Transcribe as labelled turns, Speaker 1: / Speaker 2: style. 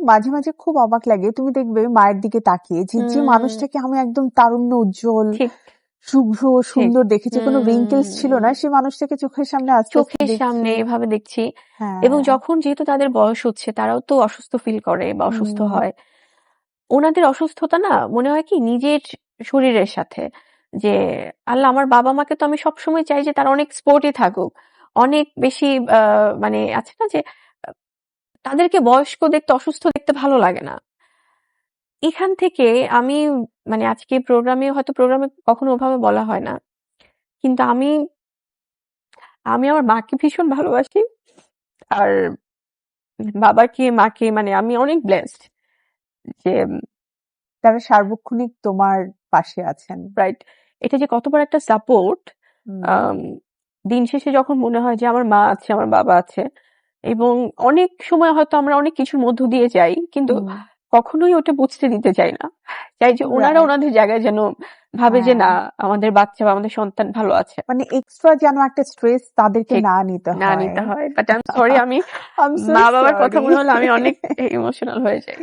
Speaker 1: মাঝে, মাঝে খুব অবাক লাগে। তুমি দেখবে মায়ের দিকে তাকিয়ে যে
Speaker 2: হুম,
Speaker 1: মানুষটাকে আমি একদম তারুণ্য উজ্জ্বল,
Speaker 2: ঠিক
Speaker 1: শুভ্র,
Speaker 2: ঠিক
Speaker 1: সুন্দর দেখেছি, কোনো wrinkles ছিল
Speaker 2: হুম
Speaker 1: না। সেই মানুষটাকে চোখের সামনে আস্তে, আস্তে
Speaker 2: চোখের
Speaker 1: দেখছি।
Speaker 2: সামনে এভাবে দেখছি এবং
Speaker 1: হ্যাঁ।
Speaker 2: যখন যেহেতু তাদের বয়স হচ্ছে তারাও তো অসুস্থ ফিল করে বা অসুস্থ
Speaker 1: হুম,
Speaker 2: হয়। ওনাদের অসুস্থতা না মনে হয় কি নিজের শরীরের সাথে যে আল্লাহ আমার বাবা মাকে তো আমি সবসময় চাই যে তারা অনেক স্পোর্টি থাকুক, অনেক বেশি মানে আছে না যে আহ, তাদেরকে বয়স্ক দেখতে অসুস্থ দেখতে ভালো লাগে না। এখান থেকে আমি মানে আজকে প্রোগ্রামে কখনো ওভাবে বলা হয় না, কিন্তু আমি আমি আমার মাকে ভীষণ ভালোবাসি। আর বাবাকে মাকে মানে আমি অনেক ব্লেসড যে
Speaker 1: তারা সার্বক্ষণিক তোমার পাশে আছেন।
Speaker 2: রাইট, এটা যে কত বড় একটা সাপোর্ট।
Speaker 1: হুম,
Speaker 2: দিন শেষে যখন মনে হয় যে আমার মা আছে আমার বাবা আছে এবং অনেক সময় হয়তো আমরা অনেক কিছুর মধ্য দিয়ে যাই কিন্তু
Speaker 1: হুম,
Speaker 2: কখনোই ওটা বুঝতে দিতে চাই না, চাই যে ওনারা
Speaker 1: রাইট।
Speaker 2: ওনাদের জায়গায় যেন ভাবে যে
Speaker 1: হ্যাঁ।
Speaker 2: না আমাদের বাচ্চা বা আমাদের সন্তান ভালো আছে।
Speaker 1: মানে এক্সট্রা যেন একটা স্ট্রেস তাদেরকে
Speaker 2: ঠিক,
Speaker 1: না নিতে
Speaker 2: না
Speaker 1: হয়।
Speaker 2: নিতে হয়, বাট আই এম সরি আমি
Speaker 1: I'm so
Speaker 2: মা বাবার কথা
Speaker 1: sorry.
Speaker 2: মনে হলে আমি অনেক ইমোশনাল হয়ে যাই।